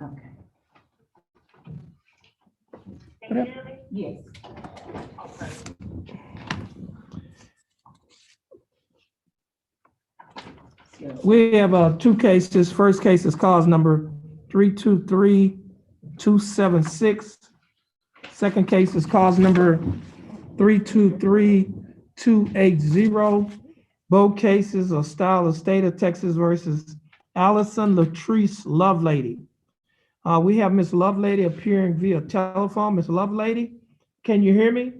Okay. Can you hear me? Yes. Okay. We have two cases. First case is cause number 323-276. Second case is cause number 323-280. Both cases are style of state of Texas versus Allison Latrice Lovelady. We have Miss Lovelady appearing via telephone. Miss Lovelady, can you hear me?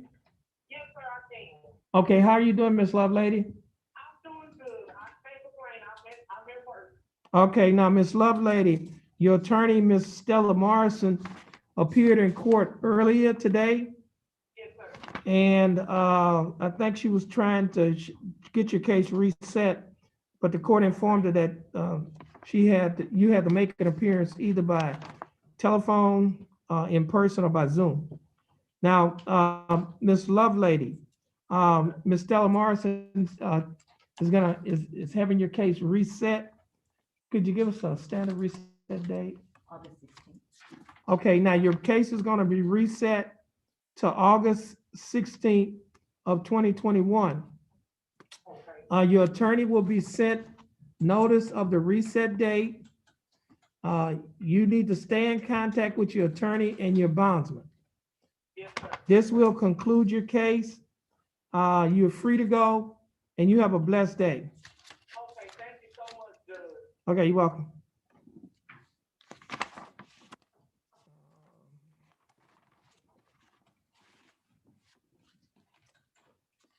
Yes, sir, I can. Okay, how are you doing, Miss Lovelady? I'm doing good. I can't complain. I'm at work. Okay, now, Miss Lovelady, your attorney, Miss Stella Morrison, appeared in court earlier today, Yes, sir. and I think she was trying to get your case reset, but the court informed her that you had to make an appearance either by telephone, in person, or by Zoom. Now, Miss Lovelady, Miss Stella Morrison is having your case reset. Could you give us a standard reset date? August 16th. Okay, now your case is gonna be reset to August 16th of 2021. Okay. Your attorney will be sent notice of the reset date. You need to stay in contact with your attorney and your bondsman. Yes, sir. This will conclude your case. You're free to go, and you have a blessed day. Okay, thank you so much, Judge. Okay, you're welcome.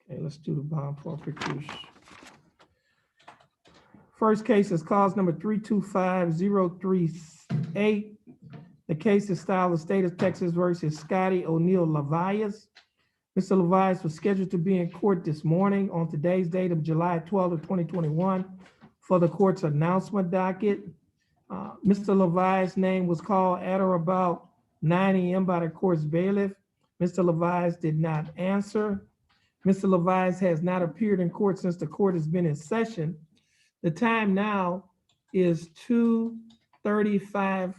Okay, let's do the bond forfeiture. First case is cause number 325038. The case is style of state of Texas versus Scotty O'Neill Levias. Mr. Levias was scheduled to be in court this morning on today's date of July 12th of 2021 for the court's announcement docket. Mr. Levias' name was called at or about 9 a.m. by the court's bailiff. Mr. Levias did not answer. Mr. Levias has not appeared in court since the court has been in session. The time now is 2:35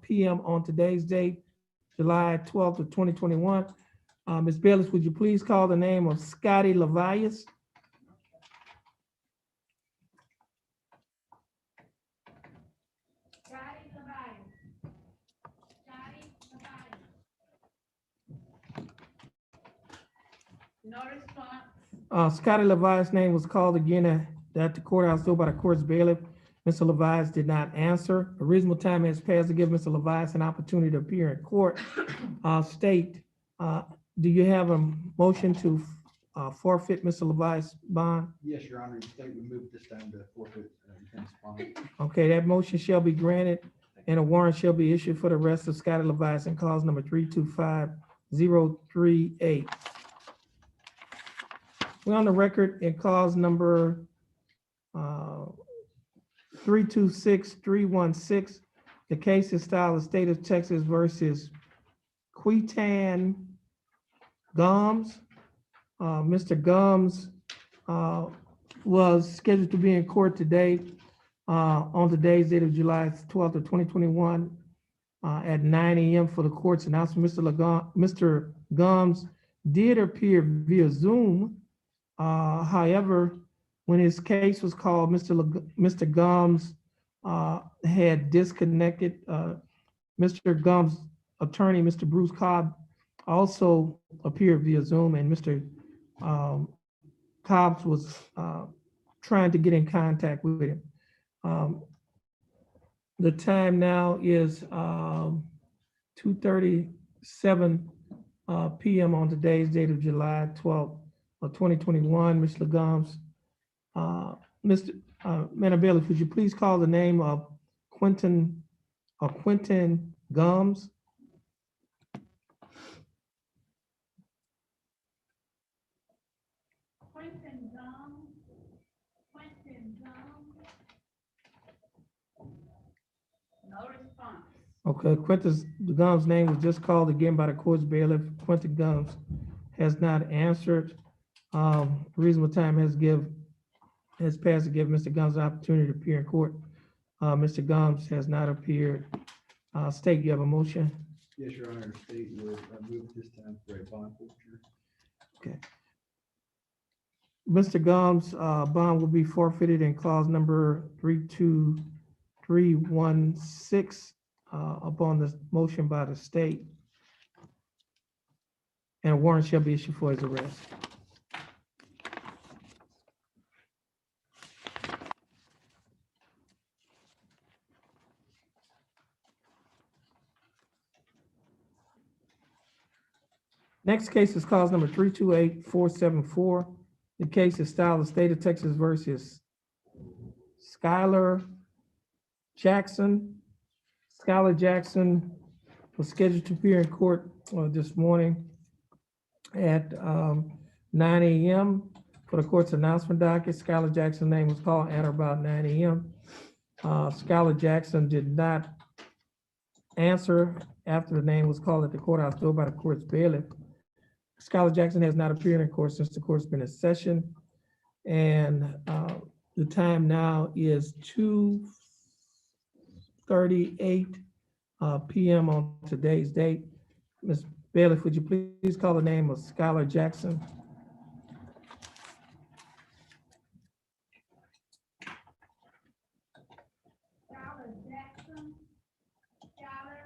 p.m. on today's date, July 12th of 2021. Ms. Bailiff, would you please call the name of Scotty Levias? Scotty Levias. Scotty Levias. No response. Scotty Levias' name was called again at the courthouse door by the court's bailiff. Mr. Levias did not answer. A reasonable time has passed to give Mr. Levias an opportunity to appear in court. State, do you have a motion to forfeit Mr. Levias' bond? Yes, Your Honor, the state would move this down to forfeit defense bond. Okay, that motion shall be granted and a warrant shall be issued for the arrest of Scotty Levias in cause number 325038. We're on the record in cause number 326316. The case is style of state of Texas versus Quitan Gums. Mr. Gums was scheduled to be in court today on today's date of July 12th of 2021 at 9 a.m. for the court's announcement. Mr. Gums did appear via Zoom. However, when his case was called, Mr. Gums had disconnected. Mr. Gums' attorney, Mr. Bruce Cobb, also appeared via Zoom, and Mr. Cobbs was trying to get in contact with him. The time now is 2:37 p.m. on today's date of July 12th of 2021. Mr. Gums, Madam Bailiff, would you please call the name of Quentin Gums? Quentin Gum. Quentin Gum. No response. Okay, Quentin Gums' name was just called again by the court's bailiff. Quentin Gums has not answered. Reasonable time has passed to give Mr. Gums an opportunity to appear in court. Mr. Gums has not appeared. State, you have a motion? Yes, Your Honor, the state would move at this time for a bond forfeiture. Mr. Gomes, bond will be forfeited in clause number 32316 upon the motion by the state. And a warrant shall be issued for his arrest. Next case is cause number 328474. The case is styled the state of Texas versus Skylar Jackson. Skylar Jackson was scheduled to appear in court this morning at 9 a.m. for the court's announcement docket. Skylar Jackson's name was called at or about 9 a.m. Skylar Jackson did not answer after the name was called at the courthouse door by the court's bailiff. Skylar Jackson has not appeared in court since the court's been in session. And the time now is 2:38 p.m. on today's date. Ms. Bailiff, would you please call the name of Skylar Jackson? Skylar Jackson. Skylar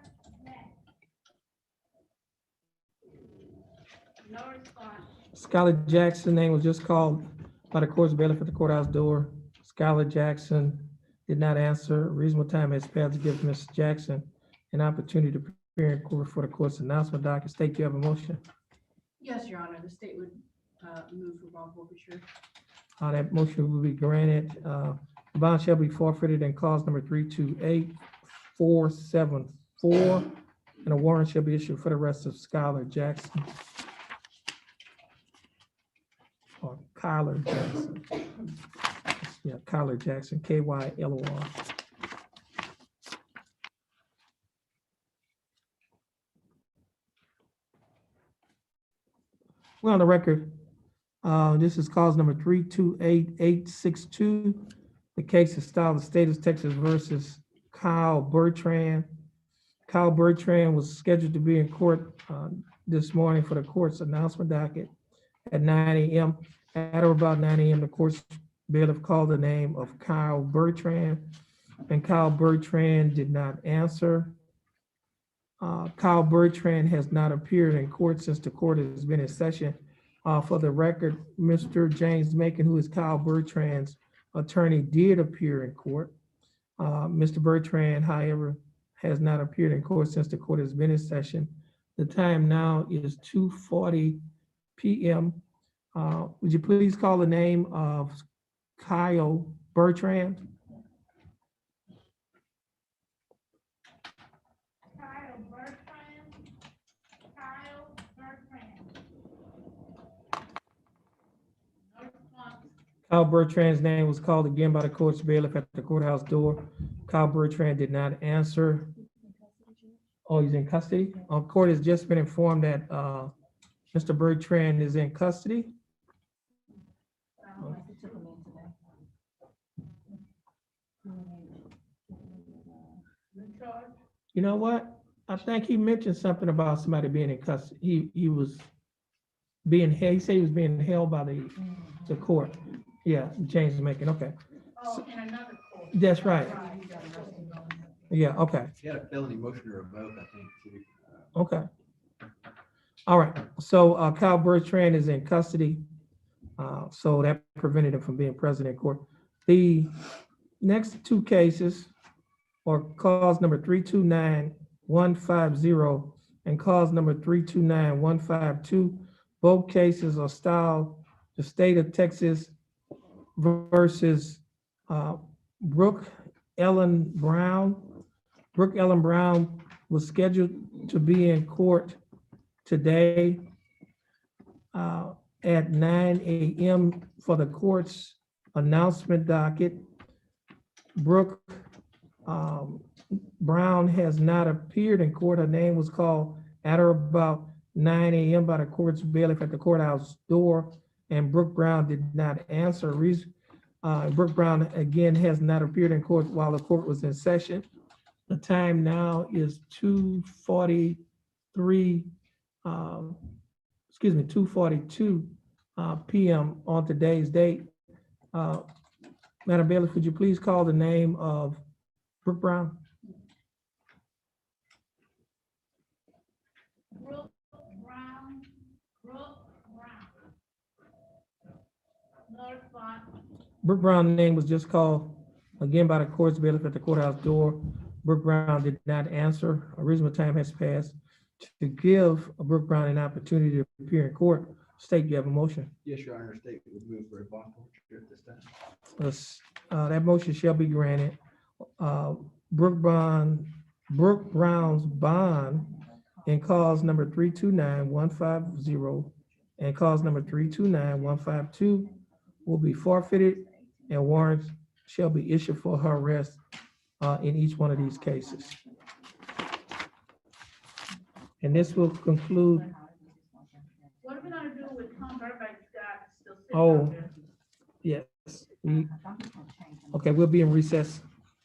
Jackson. No response. Skylar Jackson name was just called by the court's bailiff at the courthouse door. Skylar Jackson did not answer. Reasonable time has passed to give Ms. Jackson an opportunity to appear in court for the court's announcement docket. State, you have a motion. Yes, Your Honor, the state would move for bond forfeiture. That motion will be granted. The bond shall be forfeited in clause number 328474, and a warrant shall be issued for the arrest of Skylar Jackson. Or Kyler Jackson. Yeah, Kyler Jackson, K-Y-L-O-R. We're on the record. This is cause number 328862. The case is styled the state of Texas versus Kyle Bertrand. Kyle Bertrand was scheduled to be in court this morning for the court's announcement docket at 9 a.m. At or about 9 a.m., the court's bailiff called the name of Kyle Bertrand, and Kyle Bertrand did not answer. Kyle Bertrand has not appeared in court since the court has been in session. For the record, Mr. James Macon, who is Kyle Bertrand's attorney, did appear in court. Mr. Bertrand, however, has not appeared in court since the court has been in session. The time now is 2:40 p.m. Would you please call the name of Kyle Bertrand? Kyle Bertrand. Kyle Bertrand. No response. Kyle Bertrand's name was called again by the court's bailiff at the courthouse door. Kyle Bertrand did not answer. Oh, he's in custody? Court has just been informed that Mr. Bertrand is in custody. You know what? I think he mentioned something about somebody being in custody. He was being held, he said he was being held by the court. Yeah, James Macon, okay. Oh, in another court. That's right. Yeah, okay, He had a felony motion to revoke, I think, too. okay. All right, so Kyle Bertrand is in custody. So that prevented him from being present in court. The next two cases are cause number 329150 and cause number 329152. Both cases are styled the state of Texas versus Brooke Ellen Brown. Brooke Ellen Brown was scheduled to be in court today at 9 a.m. for the court's announcement docket. Brooke Brown has not appeared in court. Her name was called at or about 9 a.m. by the court's bailiff at the courthouse door, and Brooke Brown did not answer. Brooke Brown, again, has not appeared in court while the court was in session. The time now is 2:43, 2:42 PM on today's date. Madam Bailiff, could you please call the name of Brooke Brown? Brooke Brown. North Front. Brooke Brown's name was just called again by the court's bailiff at the courthouse door. Brooke Brown did not answer. A reasonable time has passed to give Brooke Brown an opportunity to appear in court. State, you have a motion. Yes, Your Honor, state would move for a bond forfeiture at this time. That motion shall be granted. Brooke Brown's bond in cause number 329-150 and cause number 329-152 will be forfeited, and warrants shall be issued for her arrest in each one of these cases. And this will conclude. What are we gonna do with Tom Burbank's guy that's still sitting Oh. out there? Yes. Okay, we'll be in recess.